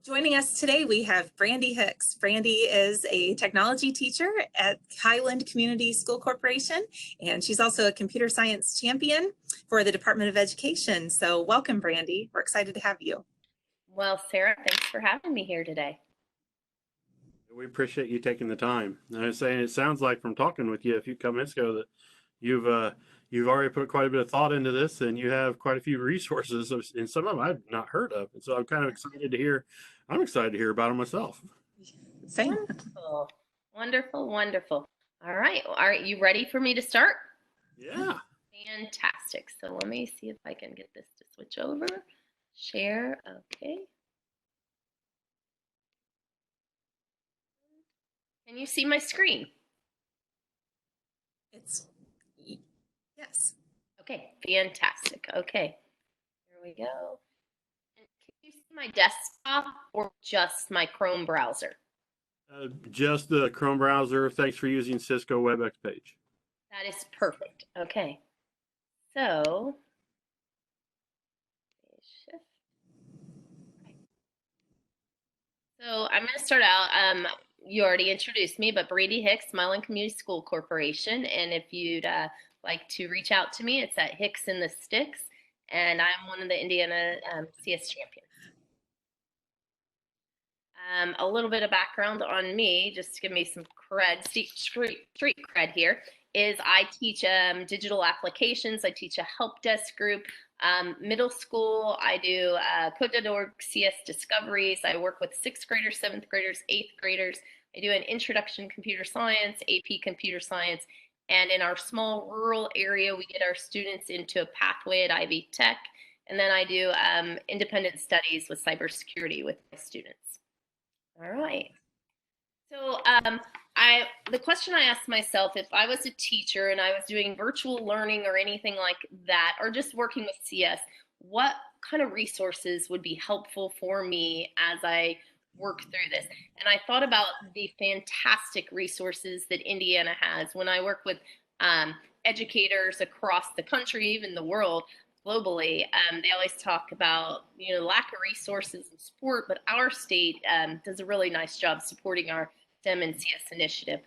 Joining us today, we have Brandy Hicks. Brandy is a technology teacher at Highland Community School Corporation, and she's also a computer science champion for the Department of Education. So welcome, Brandy. We're excited to have you. Well, Sarah, thanks for having me here today. We appreciate you taking the time. And I was saying, it sounds like from talking with you a few minutes ago that you've already put quite a bit of thought into this, and you have quite a few resources, and some of them I've not heard of. And so I'm kind of excited to hear. I'm excited to hear about them myself. Same. Wonderful, wonderful, wonderful. All right, you ready for me to start? Yeah. Fantastic. So let me see if I can get this to switch over. Share. Okay. Can you see my screen? Yes. Okay, fantastic. Okay, here we go. And can you see my desktop or just my Chrome browser? Just the Chrome browser. Thanks for using Cisco WebEx page. That is perfect. Okay, so shift. So I'm going to start out. You already introduced me, but Brandy Hicks, Highland Community School Corporation. And if you'd like to reach out to me, it's at Hicks in the Sticks. And I'm one of the Indiana CS champions. A little bit of background on me, just to give me some cred, street cred here, is I teach digital applications. I teach a help desk group. Middle school, I do Codeorg CS discoveries. I work with 6th graders, 7th graders, 8th graders. I do an introduction to computer science, AP computer science. And in our small rural area, we get our students into a pathway at Ivy Tech. And then I do independent studies with cybersecurity with my students. All right. So the question I asked myself, if I was a teacher and I was doing virtual learning or anything like that, or just working with CS, what kind of resources would be helpful for me as I work through this? And I thought about the fantastic resources that Indiana has. When I work with educators across the country, even the world, globally, they always talk about lack of resources and support, but our state does a really nice job supporting our STEM and CS initiative.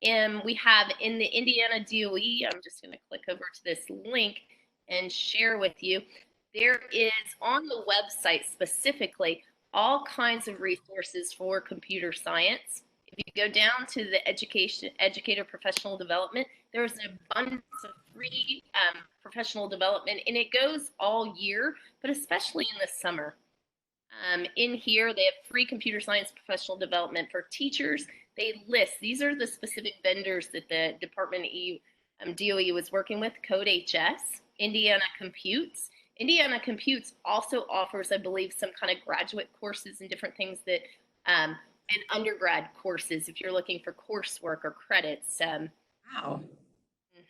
And we have in the Indiana DOE, I'm just going to click over to this link and share with you. There is on the website specifically all kinds of resources for computer science. If you go down to the educator professional development, there's an abundance of free professional development, and it goes all year, but especially in the summer. In here, they have free computer science professional development for teachers. They list, these are the specific vendors that the Department of DOE was working with: Codeorg, Indiana Computes. Indiana Computes also offers, I believe, some kind of graduate courses and different things that and undergrad courses if you're looking for coursework or credits. Wow.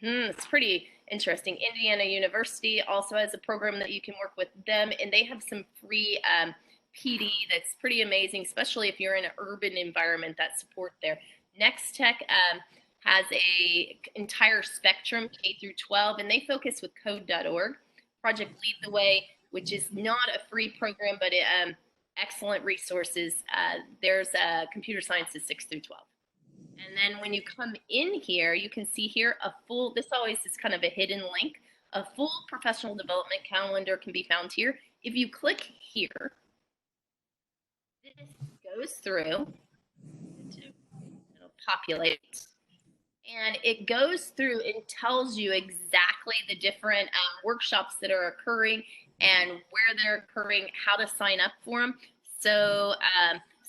It's pretty interesting. Indiana University also has a program that you can work with them, and they have some free PD that's pretty amazing, especially if you're in an urban environment that support there. Next Tech has a entire spectrum, K through 12, and they focus with Code.org. Project Lead the Way, which is not a free program, but excellent resources. There's computer sciences 6 through 12. And then when you come in here, you can see here a full, this always is kind of a hidden link, a full professional development calendar can be found here. If you click here, this goes through, it'll populate, and it goes through and tells you exactly the different workshops that are occurring and where they're occurring, how to sign up for them. So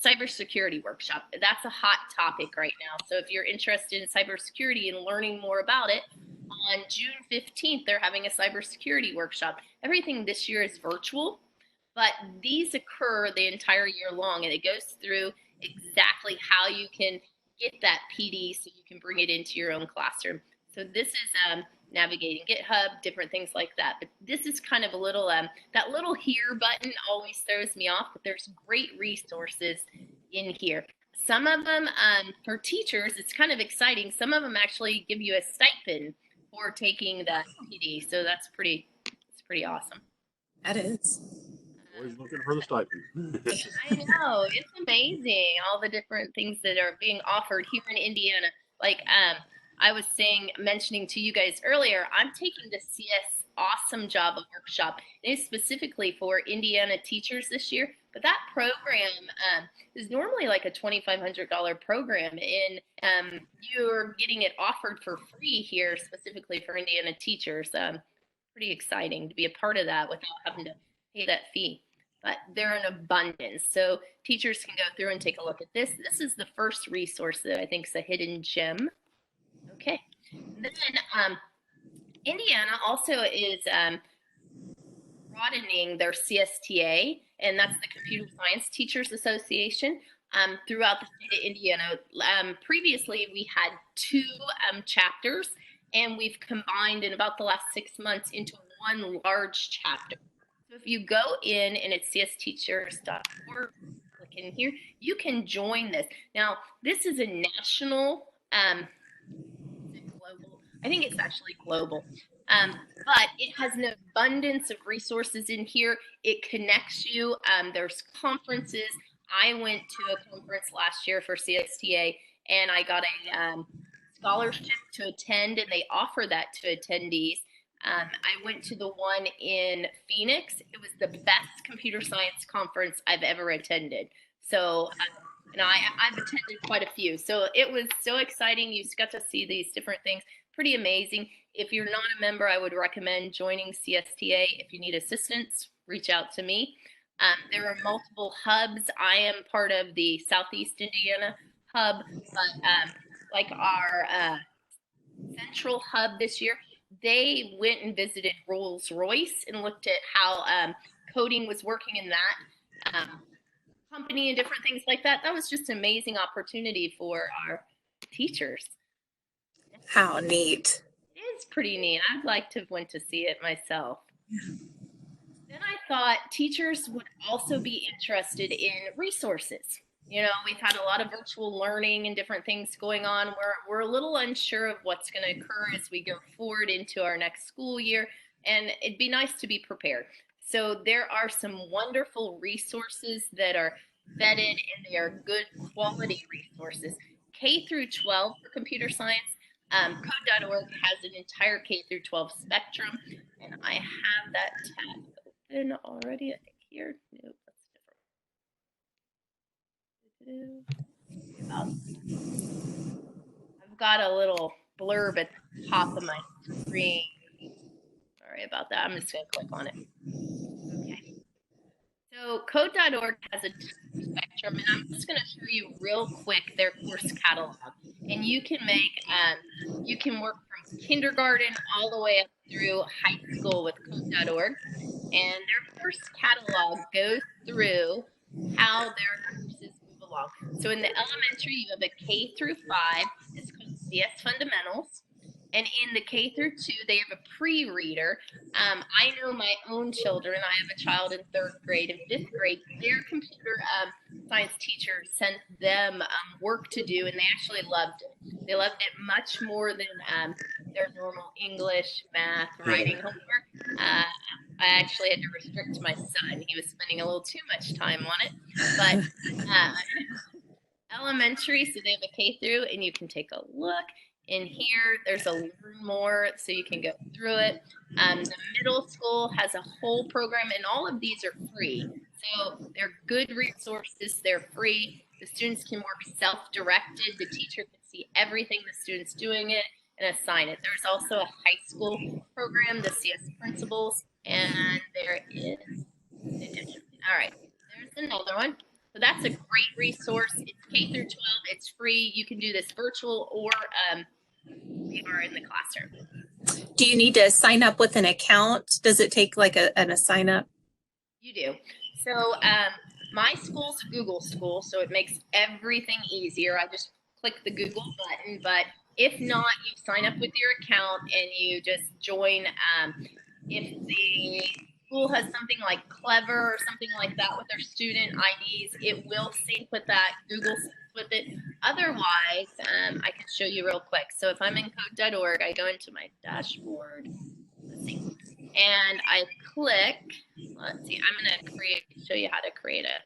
cybersecurity workshop, that's a hot topic right now. So if you're interested in cybersecurity and learning more about it, on June 15th, they're having a cybersecurity workshop. Everything this year is virtual, but these occur the entire year long, and it goes through exactly how you can get that PD so you can bring it into your own classroom. So this is navigating GitHub, different things like that. But this is kind of a little, that little here button always throws me off, but there's great resources in here. Some of them, for teachers, it's kind of exciting. Some of them actually give you a stipend for taking that PD. So that's pretty, it's pretty awesome. That is. Always looking for the stipend. I know, it's amazing all the different things that are being offered here in Indiana. Like I was mentioning to you guys earlier, I'm taking the CS Awesome Job of Workshop. It is specifically for Indiana teachers this year, but that program is normally like a $2,500 program, and you're getting it offered for free here specifically for Indiana teachers. Pretty exciting to be a part of that without having to pay that fee. But they're in abundance, so teachers can go through and take a look at this. This is the first resource that I think is a hidden gem. Okay, then Indiana also is broadening their CSTA, and that's the Computer Science Teachers Association, throughout the state of Indiana. Previously, we had 2 chapters, and we've combined in about the last 6 months into one large chapter. So if you go in and it's csteachers.org, click in here, you can join this. Now, this is a national, is it global? I think it's actually global. But it has an abundance of resources in here. It connects you. There's conferences. I went to a conference last year for CSTA, and I got a scholarship to attend, and they offer that to attendees. I went to the one in Phoenix. It was the best computer science conference I've ever attended. So, and I've attended quite a few. So it was so exciting. You got to see these different things. Pretty amazing. If you're not a member, I would recommend joining CSTA. If you need assistance, reach out to me. There are multiple hubs. I am part of the Southeast Indiana hub, but like our central hub this year, they went and visited Rolls-Royce and looked at how coding was working in that company and different things like that. That was just an amazing opportunity for our teachers. How neat. It is pretty neat. I'd like to have went to see it myself. Then I thought teachers would also be interested in resources. You know, we've had a lot of virtual learning and different things going on. We're a little unsure of what's going to occur as we go forward into our next school year, and it'd be nice to be prepared. So there are some wonderful resources that are vetted, and they are good quality resources. K through 12 for computer science. Code.org has an entire K through 12 spectrum, and I have that tab open already. I think here. Nope, that's different. I've got a little blurb at the top of my screen. Sorry about that. I'm just going to click on it. Okay. So Code.org has a spectrum, and I'm just going to show you real quick their course catalog. And you can you can work from kindergarten all the way up through high school with Code.org. And their course catalog goes through how their courses move along. So in the elementary, you have a K through 5. It's called CS Fundamentals. And in the K through 2, they have a pre-reader. I know my own children. I have a child in 3rd grade and 5th grade. Their computer science teacher sent them work to do, and they actually loved it. They loved it much more than their normal English, math, writing homework. I actually had to restrict my son. He was spending a little too much time on it. But elementary, so they have a K through, and you can take a look. In here, there's a learn more, so you can go through it. The middle school has a whole program, and all of these are free. So they're good resources. They're free. The students can work self-directed. The teacher can see everything the student's doing it and assign it. There's also a high school program, the CS Principals, and there is an addition. All right, there's another one. So that's a great resource. It's K through 12. It's free. You can do this virtual or we are in the classroom. Do you need to sign up with an account? Does it take like a sign up? You do. So my school's a Google school, so it makes everything easier. I just click the Google button, but if not, you sign up with your account and you just join. If the school has something like Clever or something like that with their student IDs, it will sync with that. Google syncs with it. Otherwise, I can show you real quick. So if I'm in code.org, I go into my dashboard. Let's see. and I click, let's see, I'm going to show you how to create a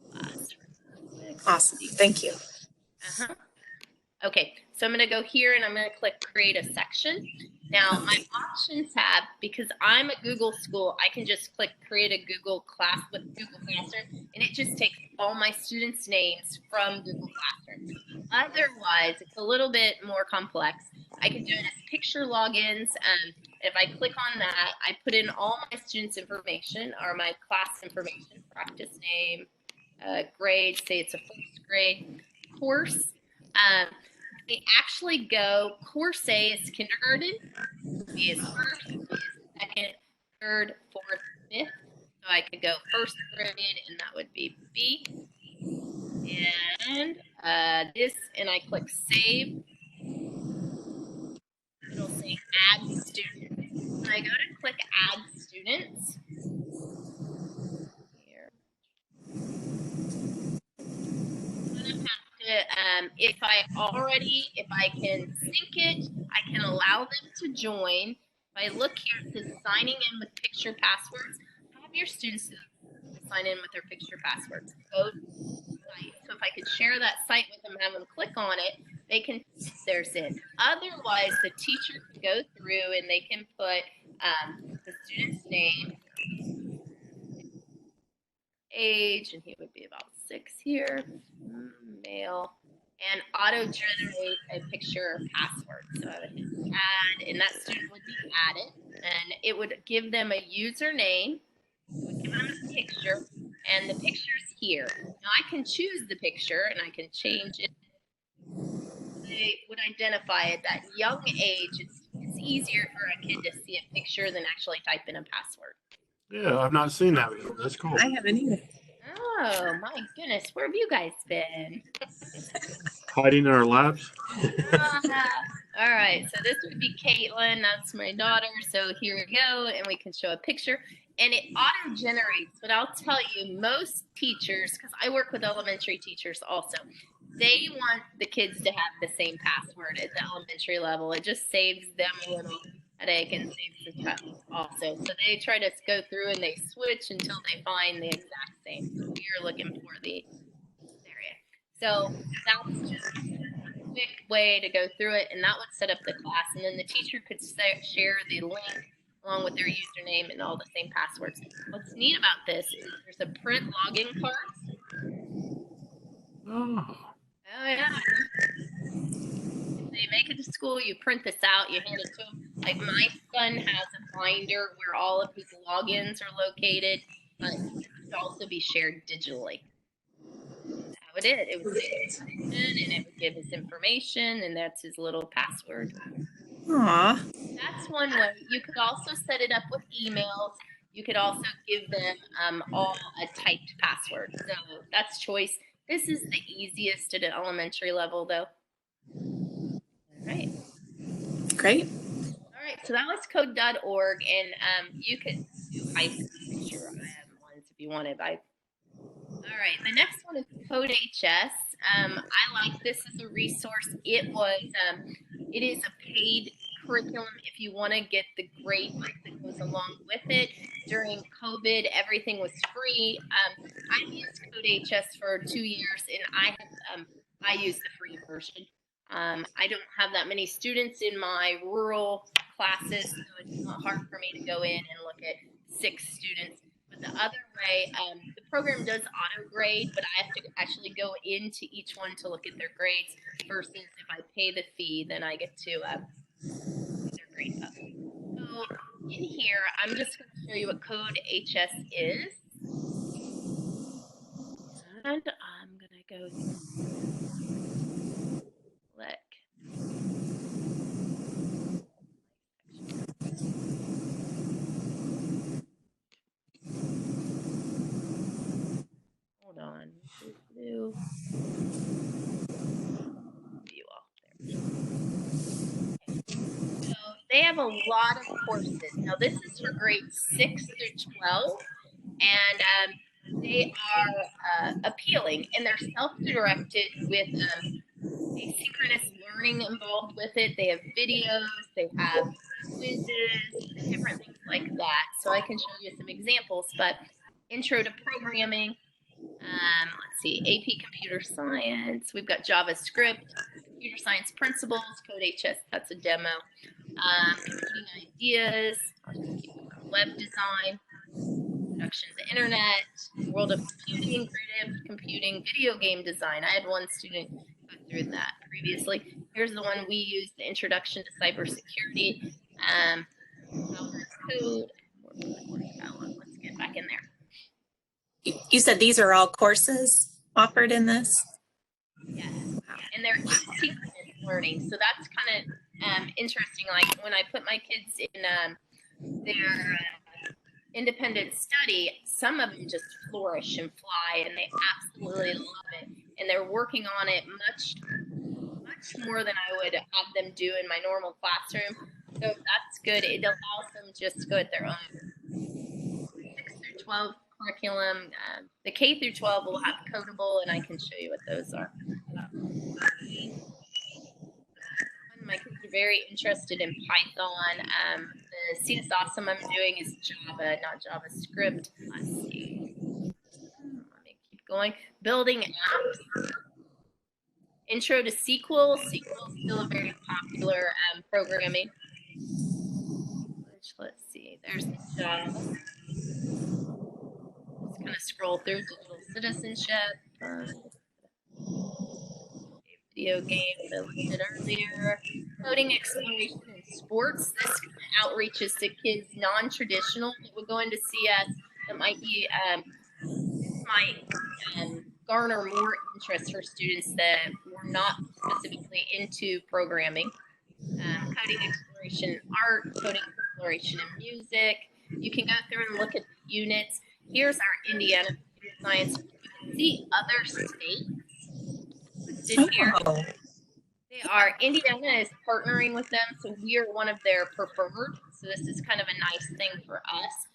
class. Awesome. Thank you. Okay, so I'm going to go here and I'm going to click create a section. Now my options tab, because I'm a Google school, I can just click create a Google class with Google Classroom, and it just takes all my students' names from Google Classroom. Otherwise, it's a little bit more complex. I can do it as picture logins. If I click on that, I put in all my students' information or my class information, practice name, grade, say it's a first grade course. They actually go, course A is kindergarten, B is first, B is second, third, fourth, fifth. So I could go first grade, and that would be B. And and I click save. It'll say add students. When I go to click add students, here, I'm gonna have to, if I can sync it, I can allow them to join. If I look here, it says signing in with picture passwords. Have your students sign in with their picture passwords. Go to the site. So if I could share that site with them, have them click on it, they can put theirs in. Otherwise, the teacher can go through and they can put the student's name, age, and he would be about 6 here, male, and auto-generate a picture password. So I would hit add, and that student would be added, and it would give them a username, it would give them a picture, and the picture's here. Now I can choose the picture, and I can change it. They would identify at that young age, it's easier for a kid to see a picture than actually type in a password. Yeah, I've not seen that before. That's cool. I haven't either. Oh my goodness, where have you guys been? Hiding in our laps. All right, so this would be Caitlin. That's my daughter. So here we go, and we can show a picture. And it auto-generates, but I'll tell you, most teachers, because I work with elementary teachers also, they want the kids to have the same password at the elementary level. It just saves them a little headache and saves the time also. So they try to go through and they switch until they find the exact same. So we're looking for the area. So that's just a quick way to go through it, and that would set up the class. And then the teacher could share the link along with their username and all the same passwords. What's neat about this is there's a print login card. Oh yeah. If they make it to school, you print this out, you hand it to them. Like my son has a binder where all of his logins are located, but it could also be shared digitally. That's how it is. It would say and it would give his information, and that's his little password. Aww. That's one way. You could also set it up with emails. You could also give them all a typed password. So that's choice. This is the easiest at an elementary level, though. All right. Great. All right. So that was code.org, and you could do high school. Sure, I have ones if you wanted. All right. The next one is CodeHS. I like this as a resource. It is a paid curriculum if you want to get the grade that goes along with it. During COVID, everything was free. I've used CodeHS for 2 years, and I use the free version. I don't have that many students in my rural classes, so it's not hard for me to go in and look at 6 students. But the other way, the program does auto grade, but I have to actually go into each one to look at their grades versus if I pay the fee, then I get to their grade up. So in here, I'm just going to show you what CodeHS is. And I'm going to go click. Hold on. View all. So they have a lot of courses. Now this is for grades 6 through 12, and they are appealing, and they're self-directed with asynchronous learning involved with it. They have videos, they have quizzes, and different things like that. So I can show you some examples, but intro to programming, let's see, AP Computer Science, we've got JavaScript, Computer Science Principles, CodeHS, that's a demo, computing ideas, web design, introduction to internet, world of computing, creative computing, video game design. I had one student go through that previously. Here's the one we used, the introduction to cybersecurity, code. Let's get back in there. You said these are all courses offered in this? Yes, and they're asynchronous learning, so that's kind of interesting. Like when I put my kids in their independent study, some of them just flourish and fly, and they absolutely love it, and they're working on it much more than I would have them do in my normal classroom. So that's good. It allows them just to go at their own 6 through 12 curriculum. The K through 12 will have Codeorg, and I can show you what those are. My kids are very interested in Python. The CS Awesome I'm doing is Java, not JavaScript. Let's see. Let me keep going. Building apps. Intro to SQL. SQL is still a very popular programming. Let's see. There's the Java. Just kind of scroll through digital citizenship. Video games I listed earlier. Coding exploration in sports. This outreaches to kids non-traditional that would go into CS. That might be might garner more interest for students that were not specifically into programming. Coding exploration in art, coding exploration in music. You can go through and look at the units. Here's our Indiana Computer Science. You can see other states listed here. They are, Indiana is partnering with them, so we are one of their preferred. So this is kind of a nice thing for us.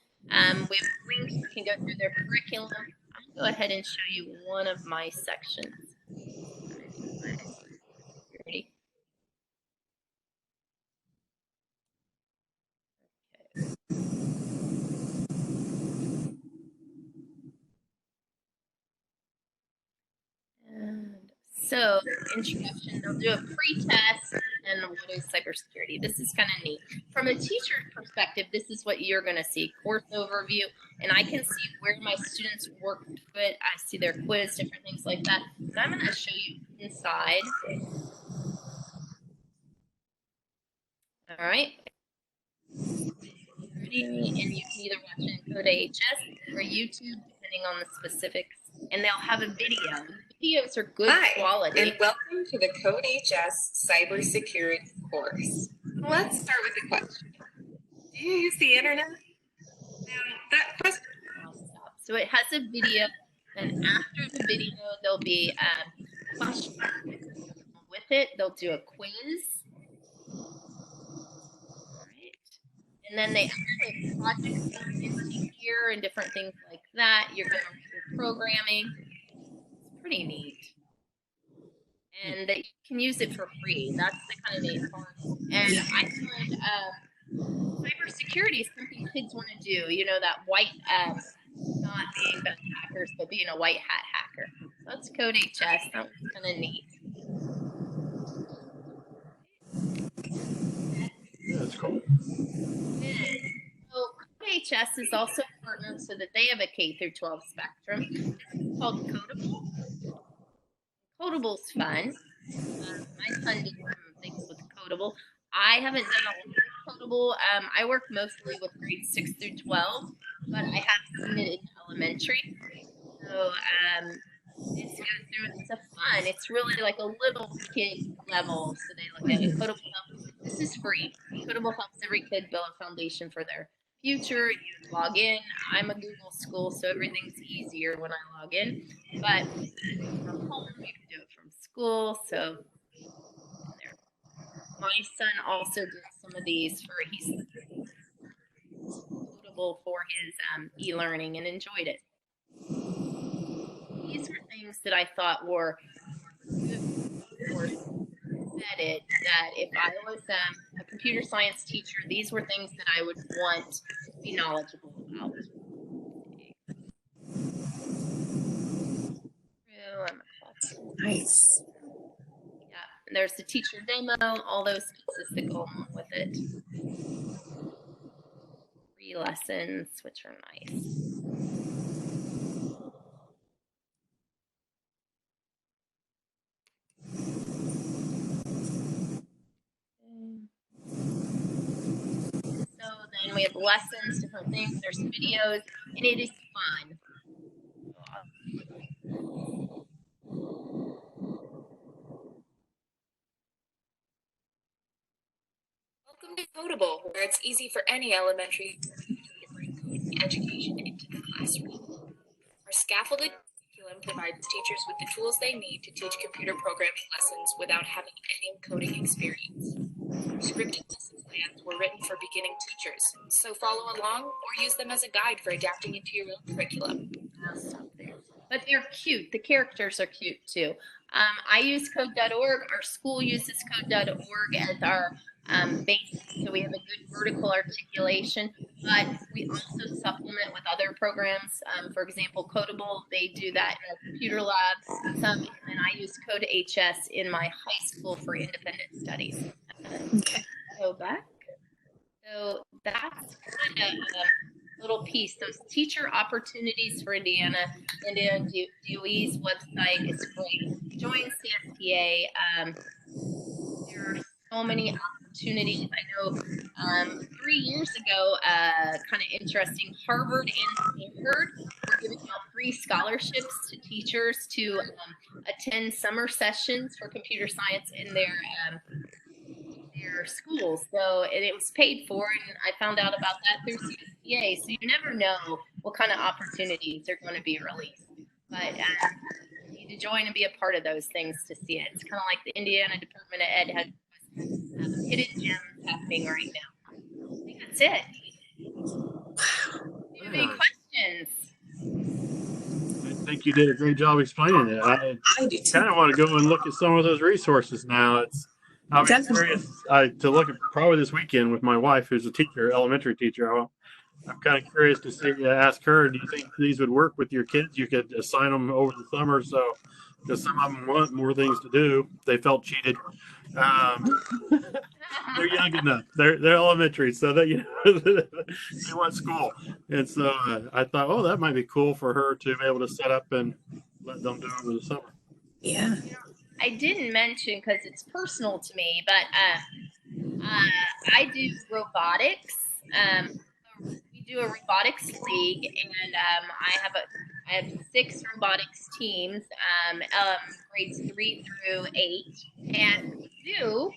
We have links, you can go through their curriculum. I'll go ahead and show you one of my sections. Ready? And so, introduction, they'll do a pre-test and what is cybersecurity. This is kind of neat. From a teacher's perspective, this is what you're going to see, course overview, and I can see where my students work good. I see their quiz, different things like that. And I'm going to show you inside. All right. And you can either watch it in Codeorg or YouTube, depending on the specifics. And they'll have a video. Videos are good quality. And welcome to the Codeorg Cybersecurity course. Let's start with the question. Do you use the internet? So it has a video, and after the video, there'll be questions. With it, they'll do a quiz. And then they actually have projects into here and different things like that. You're going through programming. It's pretty neat. And that you can use it for free. That's the kind of neat part. And I find cybersecurity is something kids want to do. You know, that white, not being bad hackers, but being a white hat hacker. So that's CodeHS. That was kind of neat. Yeah, that's cool. So CodeHS is also partnered so that they have a K through 12 spectrum. It's called Codeorg. Codeorg's fun. My son did some things with Codeorg. I haven't done a lot of Codeorg. I work mostly with grades 6 through 12, but I have seen it in elementary. So it's good through. It's a fun. It's really like a little kid level. So they look at it. Codeorg helps. This is free. Codeorg helps every kid build a foundation for their future. You log in. I'm a Google school, so everything's easier when I log in. But from home, you can do it from school. So there. My son also did some of these for he's suitable for his e-learning and enjoyed it. These were things that I thought were good or vetted, that if I was a computer science teacher, these were things that I would want to be knowledgeable about. Nice. Yeah, and there's the teacher demo, all those pieces that go along with it. Free lessons, which are nice. So then we have lessons, different things, there's videos, and it is fun. Welcome to Codeorg, where it's easy for any elementary to bring coding education into the classroom. Our scaffolded curriculum provides teachers with the tools they need to teach computer programming lessons without having any coding experience. Our scripted lesson plans were written for beginning teachers, so follow along or use them as a guide for adapting into your own curriculum. I'll stop there. But they're cute. The characters are cute too. I use Code.org. Our school uses Code.org as our base, so we have a good vertical articulation. But we also supplement with other programs. For example, COBOL, they do that in a computer lab. And I use CodeHS in my high school for independent studies. Okay. Go back. So that's kind of a little piece. Those teacher opportunities for Indiana DOE's website is great. Join CSTA. There are so many opportunities. I know 3 years ago, kind of interesting, Harvard and Stanford were giving out free scholarships to teachers to attend summer sessions for computer science in their schools. So, and it was paid for, and I found out about that through CSTA. So you never know what kind of opportunities are going to be released. But you need to join and be a part of those things to see it. It's kind of like the Indiana Department of Ed has hidden gems happening right now. I think that's it. Do you have any questions? I think you did a great job explaining it. I do too. kind of want to go and look at some of those resources now. I'm curious to look at probably this weekend with my wife, who's a teacher, elementary teacher. I'm kind of curious to see, ask her, do you think these would work with your kids? You could assign them over the summer, so because some of them want more things to do. They felt cheated. They're young enough. They're elementary, so that they want school. And so I thought, oh, that might be cool for her to be able to set up and let them do it over the summer. Yeah. I didn't mention because it's personal to me, but I do robotics. We do a robotics league, and I have 6 robotics teams, grades 3 through 8, and we do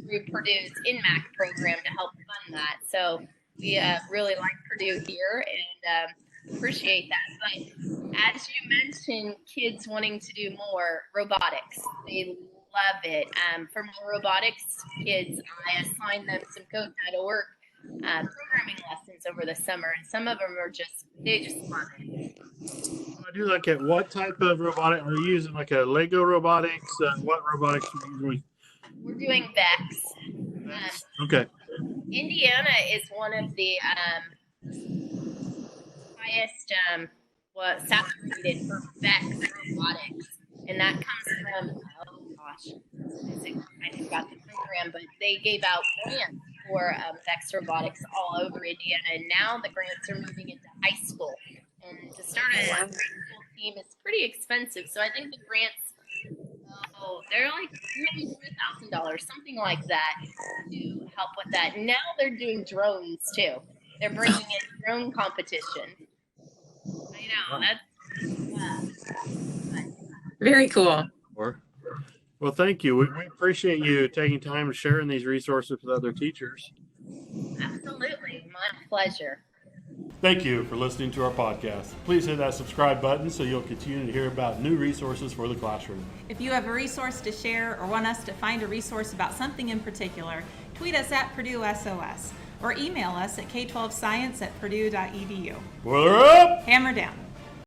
through Purdue's INMAC program to help fund that. So we really like Purdue here and appreciate that. But as you mentioned, kids wanting to do more robotics, they love it. For my robotics kids, I assign them some Code.org programming lessons over the summer, and some of them are they just love it. I do look at what type of robotic are you using, like a Lego robotics? What robotics are you using? We're doing VEX. Okay. Indiana is one of the highest saturated for VEX robotics, and that comes from I forgot the program, but they gave out grants for VEX robotics all over Indiana, and now the grants are moving into high school. And to start a high school team is pretty expensive, so I think the grants, they're like $3,000, something like that, to help with that. And now they're doing drones too. They're bringing in drone competition. I know, that's very cool. Well, thank you. We appreciate you taking time and sharing these resources with other teachers. Absolutely. My pleasure. Thank you for listening to our podcast. Please hit that subscribe button so you'll continue to hear about new resources for the classroom. If you have a resource to share or want us to find a resource about something in particular, tweet us at Purdue SOS or email us at k12science@purdue.edu. Boiler up! Hammer down.